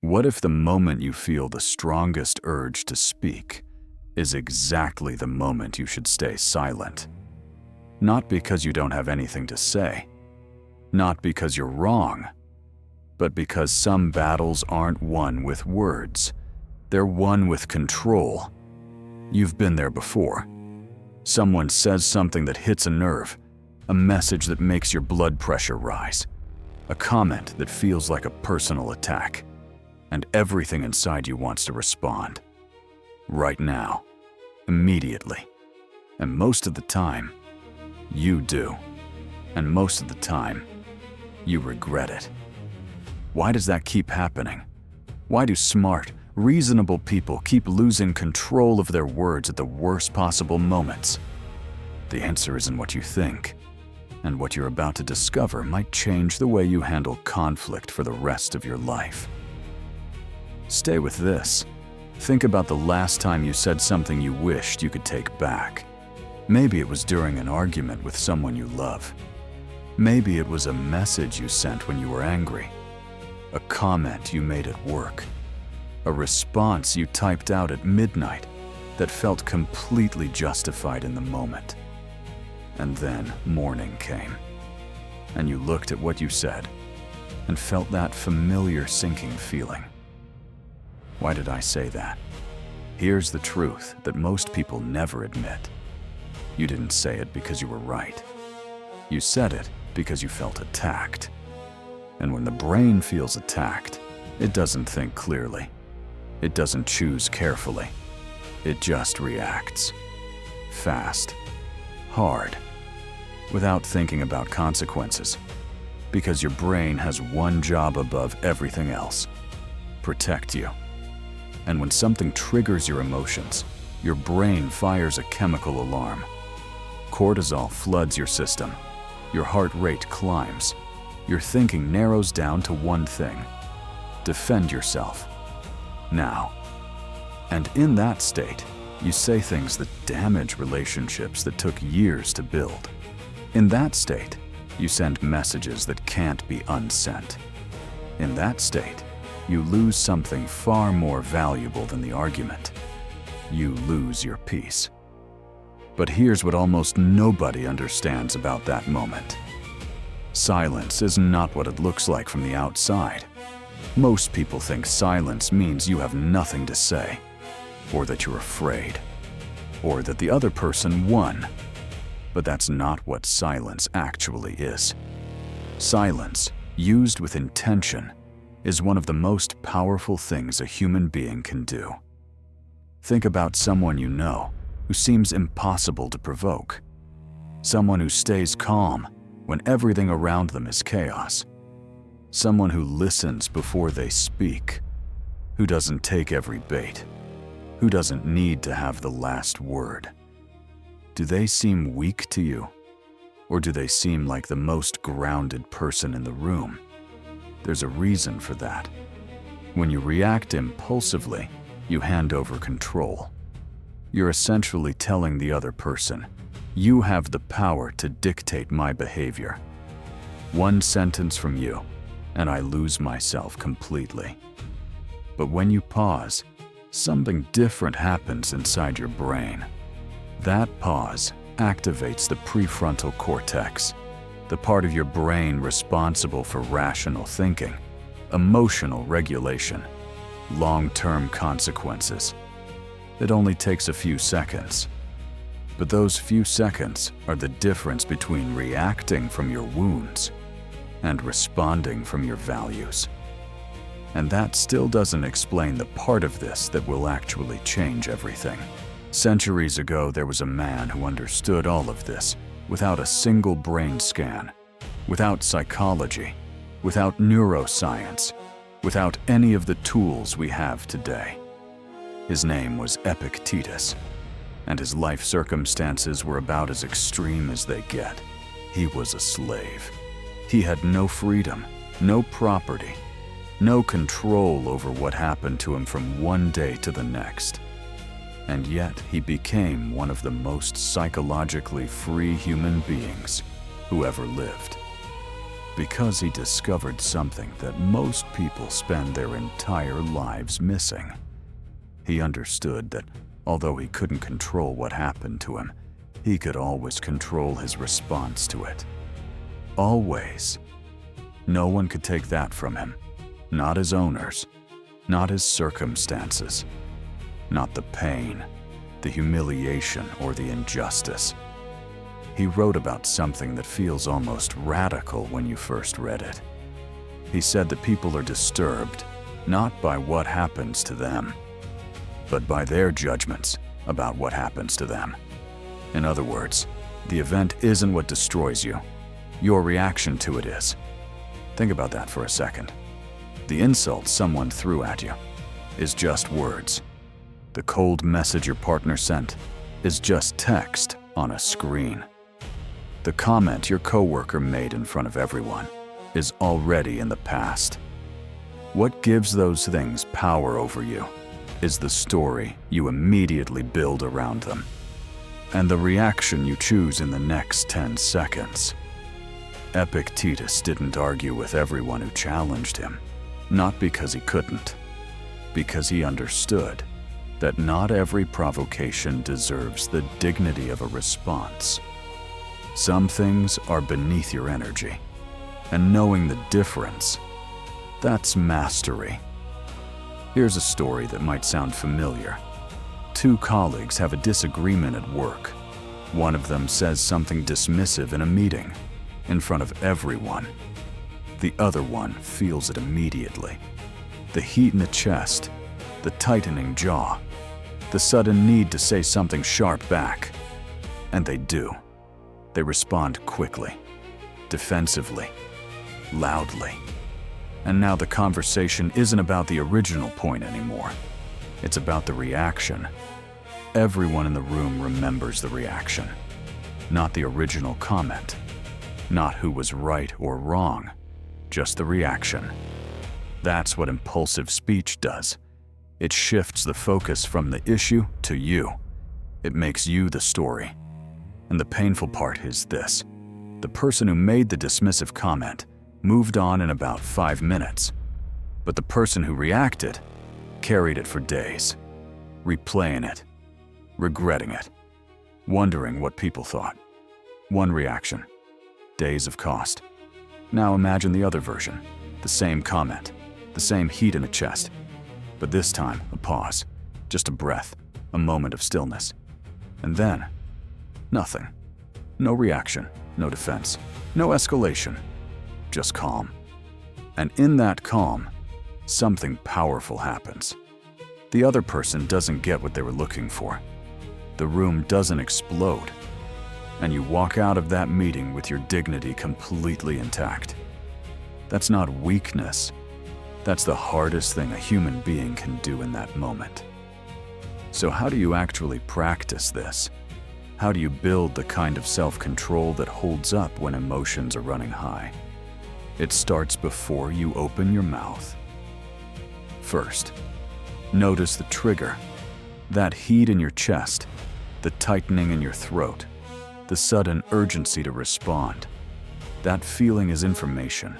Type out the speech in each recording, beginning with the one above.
What if the moment you feel the strongest urge to speak is exactly the moment you should stay silent? Not because you don't have anything to say, not because you're wrong, but because some battles aren't won with words. They're won with control. You've been there before. Someone says something that hits a nerve, a message that makes your blood pressure rise, a comment that feels like a personal attack, and everything inside you wants to respond. Right now, immediately. And most of the time, you do. And most of the time, you regret it. Why does that keep happening? Why do smart, reasonable people keep losing control of their words at the worst possible moments? The answer isn't what you think, and what you're about to discover might change the way you handle conflict for the rest of your life. Stay with this. Think about the last time you said something you wished you could take back. Maybe it was during an argument with someone you love. Maybe it was a message you sent when you were angry, a comment you made at work, a response you typed out at midnight that felt completely justified in the moment. And then morning came, and you looked at what you said and felt that familiar sinking feeling. Why did I say that? Here's the truth that most people never admit. You didn't say it because you were right. You said it because you felt attacked. And when the brain feels attacked, it doesn't think clearly. It doesn't choose carefully. It just reacts. Fast. Hard. Without thinking about consequences. Because your brain has one job above everything else: protect you. And when something triggers your emotions, your brain fires a chemical alarm. Cortisol floods your system. Your heart rate climbs. Your thinking narrows down to one thing: defend yourself. Now. And in that state, you say things that damage relationships that took years to build. In that state, you send messages that can't be unsent. In that state, you lose something far more valuable than the argument. You lose your peace. But here's what almost nobody understands about that moment. Silence is not what it looks like from the outside. Most people think silence means you have nothing to say, or that you're afraid, or that the other person won. But that's not what silence actually is. Silence, used with intention, is one of the most powerful things a human being can do. Think about someone you know who seems impossible to provoke. Someone who stays calm when everything around them is chaos. Someone who listens before they speak, who doesn't take every bait, who doesn't need to have the last word. Do they seem weak to you? Or do they seem like the most grounded person in the room? There's a reason for that. When you react impulsively, you hand over control. You're essentially telling the other person, you have the power to dictate my behavior. One sentence from you, and I lose myself completely. But when you pause, something different happens inside your brain. That pause activates the prefrontal cortex, the part of your brain responsible for rational thinking, emotional regulation, long-term consequences. It only takes a few seconds. But those few seconds are the difference between reacting from your wounds and responding from your values. And that still doesn't explain the part of this that will actually change everything. Centuries ago, there was a man who understood all of this without a single brain scan, without psychology, without neuroscience, without any of the tools we have today. His name was Epictetus, and his life circumstances were about as extreme as they get. He was a slave. He had no freedom, no property, no control over what happened to him from one day to the next. And yet he became one of the most psychologically free human beings who ever lived. Because he discovered something that most people spend their entire lives missing. He understood that although he couldn't control what happened to him, he could always control his response to it. Always. No one could take that from him. Not his owners, not his circumstances, not the pain, the humiliation, or the injustice. He wrote about something that feels almost radical when you first read it. He said that people are disturbed not by what happens to them, but by their judgments about what happens to them. In other words, the event isn't what destroys you. Your reaction to it is. Think about that for a second. The insult someone threw at you is just words. The cold message your partner sent is just text on a screen. The comment your coworker made in front of everyone is already in the past. What gives those things power over you is the story you immediately build around them, and the reaction you choose in the next 10 seconds. Epictetus didn't argue with everyone who challenged him, not because he couldn't, because he understood that not every provocation deserves the dignity of a response. Some things are beneath your energy, and knowing the difference, that's mastery. Here's a story that might sound familiar. Two colleagues have a disagreement at work. One of them says something dismissive in a meeting, in front of everyone. The other one feels it immediately. The heat in the chest, the tightening jaw, the sudden need to say something sharp back. And they do. They respond quickly, defensively, loudly. And now the conversation isn't about the original point anymore. It's about the reaction. Everyone in the room remembers the reaction, not the original comment, not who was right or wrong, just the reaction. That's what impulsive speech does. It shifts the focus from the issue to you. It makes you the story. And the painful part is this. The person who made the dismissive comment moved on in about 5 minutes, but the person who reacted carried it for days, replaying it, regretting it, wondering what people thought. One reaction, days of cost. Now imagine the other version, the same comment, the same heat in the chest, but this time a pause, just a breath, a moment of stillness. And then, nothing. No reaction, no defense, no escalation, just calm. And in that calm, something powerful happens. The other person doesn't get what they were looking for. The room doesn't explode, and you walk out of that meeting with your dignity completely intact. That's not weakness. That's the hardest thing a human being can do in that moment. So how do you actually practice this? How do you build the kind of self-control that holds up when emotions are running high? It starts before you open your mouth. First, notice the trigger, that heat in your chest, the tightening in your throat, the sudden urgency to respond. That feeling is information.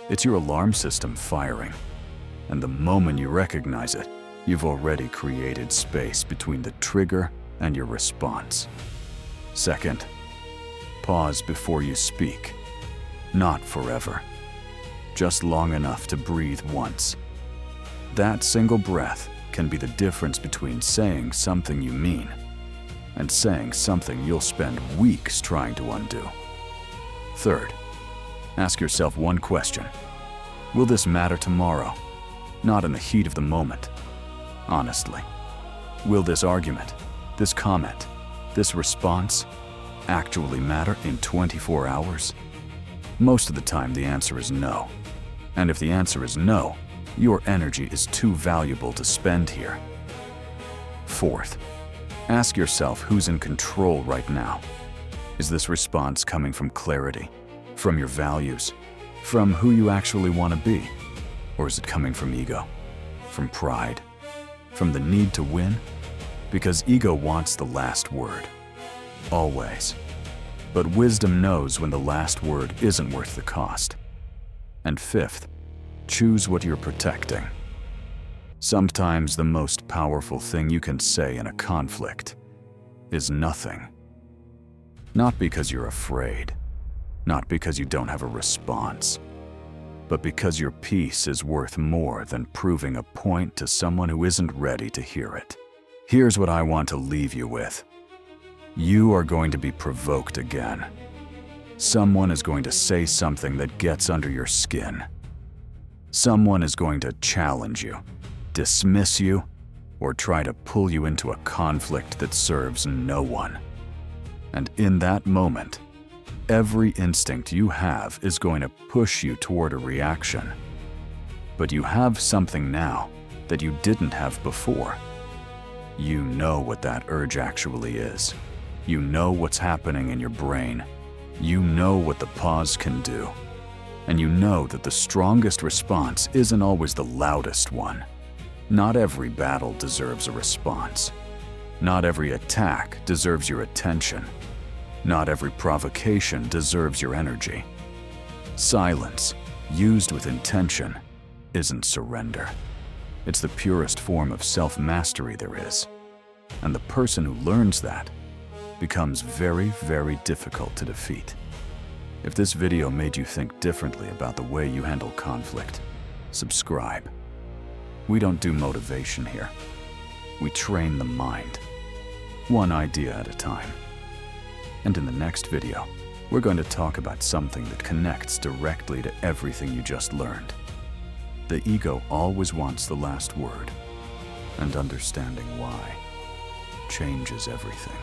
It's your alarm system firing. And the moment you recognize it, you've already created space between the trigger and your response. Second, pause before you speak. Not forever. Just long enough to breathe once. That single breath can be the difference between saying something you mean and saying something you'll spend weeks trying to undo. Third, ask yourself one question. Will this matter tomorrow? Not in the heat of the moment. Honestly. Will this argument, this comment, this response actually matter in 24 hours? Most of the time the answer is no. And if the answer is no, your energy is too valuable to spend here. Fourth, ask yourself who's in control right now. Is this response coming from clarity, from your values, from who you actually want to be? Or is it coming from ego, from pride, from the need to win? Because ego wants the last word, always. But wisdom knows when the last word isn't worth the cost. And fifth, choose what you're protecting. Sometimes the most powerful thing you can say in a conflict is nothing. Not because you're afraid, not because you don't have a response, but because your peace is worth more than proving a point to someone who isn't ready to hear it. Here's what I want to leave you with. You are going to be provoked again. Someone is going to say something that gets under your skin. Someone is going to challenge you, dismiss you, or try to pull you into a conflict that serves no one. And in that moment, every instinct you have is going to push you toward a reaction. But you have something now that you didn't have before. You know what that urge actually is. You know what's happening in your brain. You know what the pause can do. And you know that the strongest response isn't always the loudest one. Not every battle deserves a response. Not every attack deserves your attention. Not every provocation deserves your energy. Silence, used with intention, isn't surrender. It's the purest form of self-mastery there is. And the person who learns that becomes very, very difficult to defeat. If this video made you think differently about the way you handle conflict, subscribe. We don't do motivation here. We train the mind, one idea at a time. And in the next video, we're going to talk about something that connects directly to everything you just learned. The ego always wants the last word, and understanding why changes everything.